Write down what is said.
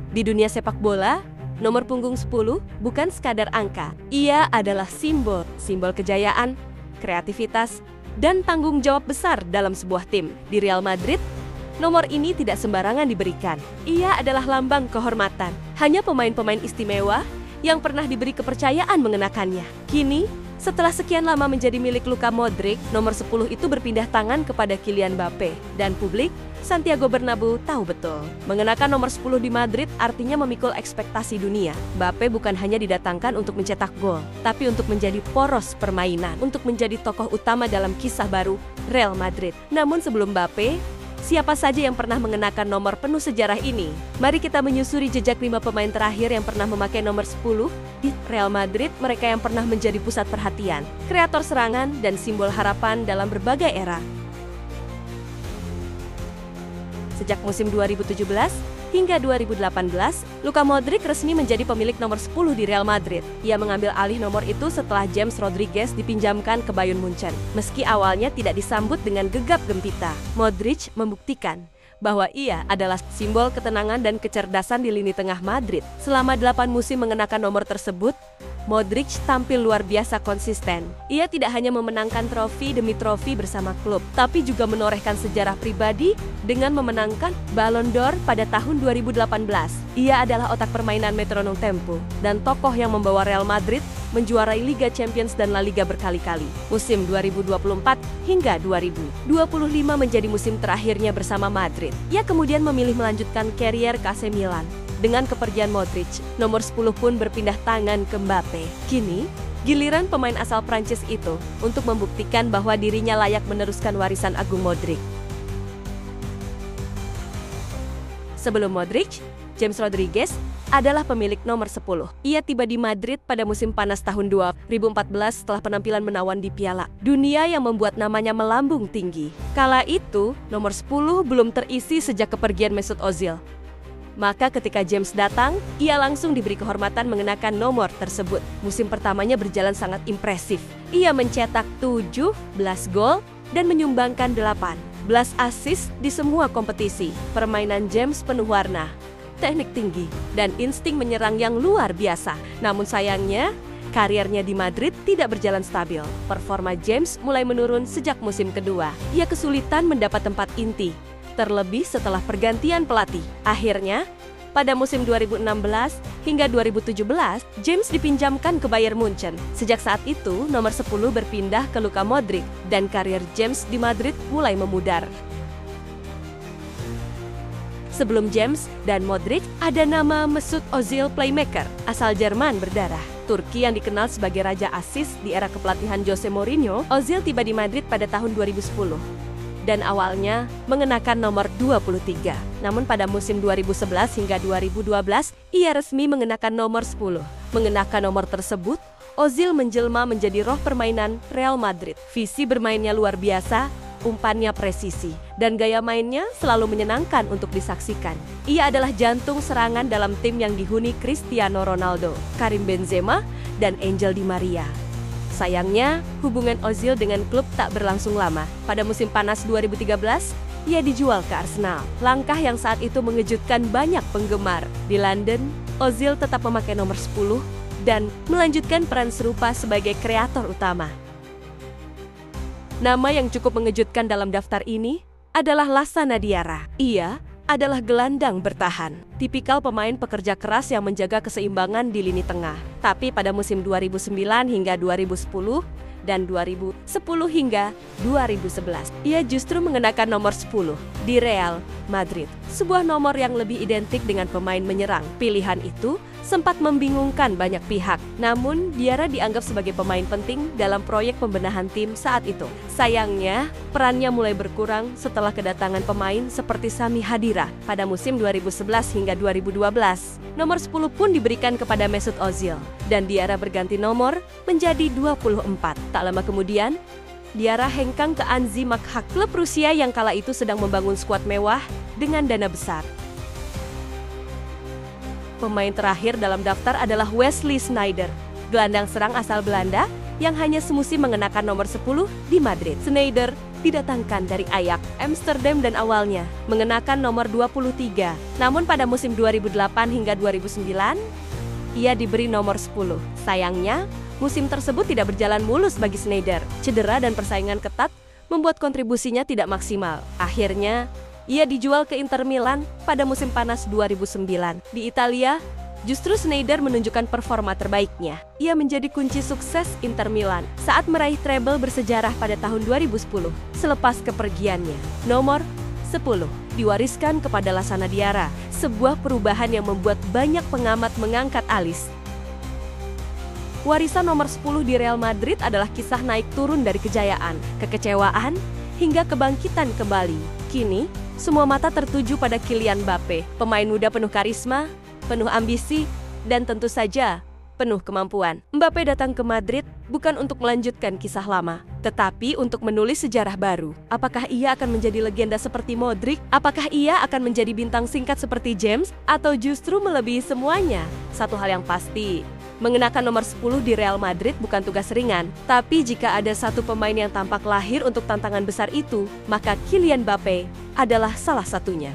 Di dunia sepak bola, nomor punggung 10 bukan sekadar angka. Ia adalah simbol kejayaan, kreativitas, dan tanggung jawab besar dalam sebuah tim. Di Real Madrid, nomor ini tidak sembarangan diberikan. Ia adalah lambang kehormatan. Hanya pemain-pemain istimewa yang pernah diberi kepercayaan mengenakannya. Kini, setelah sekian lama menjadi milik Luka Modric, nomor 10 itu berpindah tangan kepada Kylian Mbappe. Dan publik, Santiago Bernabeu tahu betul. Mengenakan nomor 10 di Madrid artinya memikul ekspektasi dunia. Mbappe bukan hanya didatangkan untuk mencetak gol, tapi untuk menjadi poros permainan, untuk menjadi tokoh utama dalam kisah baru Real Madrid. Namun sebelum Mbappe, siapa saja yang pernah mengenakan nomor penuh sejarah ini? Mari kita menyusuri jejak 5 pemain terakhir yang pernah memakai nomor 10 di Real Madrid, mereka yang pernah menjadi pusat perhatian, kreator serangan, dan simbol harapan dalam berbagai era. Sejak musim 2017 hingga 2018, Luka Modric resmi menjadi pemilik nomor 10 di Real Madrid. Ia mengambil alih nomor itu setelah James Rodriguez dipinjamkan ke Bayern Munchen. Meski awalnya tidak disambut dengan gegap gempita, Modric membuktikan bahwa ia adalah simbol ketenangan dan kecerdasan di lini tengah Madrid. Selama 8 musim mengenakan nomor tersebut, Modric tampil luar biasa konsisten. Ia tidak hanya memenangkan trofi demi trofi bersama klub, tapi juga menorehkan sejarah pribadi dengan memenangkan Ballon d'Or pada tahun 2018. Ia adalah otak permainan metronom tempo dan tokoh yang membawa Real Madrid menjuarai Liga Champions dan La Liga berkali-kali. Musim 2024 hingga 2025 menjadi musim terakhirnya bersama Madrid. Ia kemudian memilih melanjutkan karier ke AC Milan. Dengan kepergian Modric, nomor 10 pun berpindah tangan ke Mbappe. Kini, giliran pemain asal Prancis itu untuk membuktikan bahwa dirinya layak meneruskan warisan agung Modric. Sebelum Modric, James Rodriguez adalah pemilik nomor 10. Ia tiba di Madrid pada musim panas tahun 2014 setelah penampilan menawan di Piala Dunia yang membuat namanya melambung tinggi. Kala itu, nomor 10 belum terisi sejak kepergian Mesut Ozil. Maka ketika James datang, ia langsung diberi kehormatan mengenakan nomor tersebut. Musim pertamanya berjalan sangat impresif. Ia mencetak 17 gol dan menyumbangkan 18 assist di semua kompetisi. Permainan James penuh warna, teknik tinggi, dan insting menyerang yang luar biasa. Namun sayangnya, karirnya di Madrid tidak berjalan stabil. Performa James mulai menurun sejak musim kedua. Ia kesulitan mendapat tempat inti, terlebih setelah pergantian pelatih. Akhirnya, pada musim 2016 hingga 2017, James dipinjamkan ke Bayern Munchen. Sejak saat itu, nomor 10 berpindah ke Luka Modric dan karir James di Madrid mulai memudar. Sebelum James dan Modric, ada nama Mesut Ozil, playmaker asal Jerman berdarah Turki yang dikenal sebagai Raja Assist di era kepelatihan Jose Mourinho. Ozil tiba di Madrid pada tahun 2010. Dan awalnya mengenakan nomor 23. Namun pada musim 2011 hingga 2012, ia resmi mengenakan nomor 10. Mengenakan nomor tersebut, Ozil menjelma menjadi roh permainan Real Madrid. Visi bermainnya luar biasa, umpannya presisi, dan gaya mainnya selalu menyenangkan untuk disaksikan. Ia adalah jantung serangan dalam tim yang dihuni Cristiano Ronaldo, Karim Benzema, dan Angel Di Maria. Sayangnya, hubungan Ozil dengan klub tak berlangsung lama. Pada musim panas 2013, ia dijual ke Arsenal. Langkah yang saat itu mengejutkan banyak penggemar. Di London, Ozil tetap memakai nomor 10 dan melanjutkan peran serupa sebagai kreator utama. Nama yang cukup mengejutkan dalam daftar ini adalah Lassana Diarra. Ia adalah gelandang bertahan, tipikal pemain pekerja keras yang menjaga keseimbangan di lini tengah. Tapi pada musim 2009 hingga 2010 dan 2010 hingga 2011, ia justru mengenakan nomor 10 di Real Madrid, sebuah nomor yang lebih identik dengan pemain menyerang. Pilihan itu sempat membingungkan banyak pihak, namun Diarra dianggap sebagai pemain penting dalam proyek pembenahan tim saat itu. Sayangnya, perannya mulai berkurang setelah kedatangan pemain seperti Sami Khedira pada musim 2011 hingga 2012. Nomor 10 pun diberikan kepada Mesut Ozil, dan Diarra berganti nomor menjadi 24. Tak lama kemudian, Diarra hengkang ke Anzi Makhak, klub Rusia yang kala itu sedang membangun skuad mewah dengan dana besar. Pemain terakhir dalam daftar adalah Wesley Sneijder, gelandang serang asal Belanda yang hanya semusim mengenakan nomor 10 di Madrid. Sneijder didatangkan dari Ajax Amsterdam dan awalnya mengenakan nomor 23. Namun pada musim 2008 hingga 2009, ia diberi nomor 10. Sayangnya, musim tersebut tidak berjalan mulus bagi Sneijder. Cedera dan persaingan ketat membuat kontribusinya tidak maksimal. Akhirnya, ia dijual ke Inter Milan pada musim panas 2009. Di Italia, justru Sneijder menunjukkan performa terbaiknya. Ia menjadi kunci sukses Inter Milan saat meraih treble bersejarah pada tahun 2010 selepas kepergiannya. Nomor 10 diwariskan kepada Lassana Diarra, sebuah perubahan yang membuat banyak pengamat mengangkat alis. Warisan nomor 10 di Real Madrid adalah kisah naik turun dari kejayaan, kekecewaan, hingga kebangkitan kembali. Kini, semua mata tertuju pada Kylian Mbappé, pemain muda penuh karisma, penuh ambisi, dan tentu saja penuh kemampuan. Mbappé datang ke Madrid bukan untuk melanjutkan kisah lama, tetapi untuk menulis sejarah baru. Apakah ia akan menjadi legenda seperti Modric? Apakah ia akan menjadi bintang singkat seperti James? Atau justru melebihi semuanya? Satu hal yang pasti, mengenakan nomor 10 di Real Madrid bukan tugas ringan. Tapi jika ada satu pemain yang tampak lahir untuk tantangan besar itu, maka Kylian Mbappé adalah salah satunya.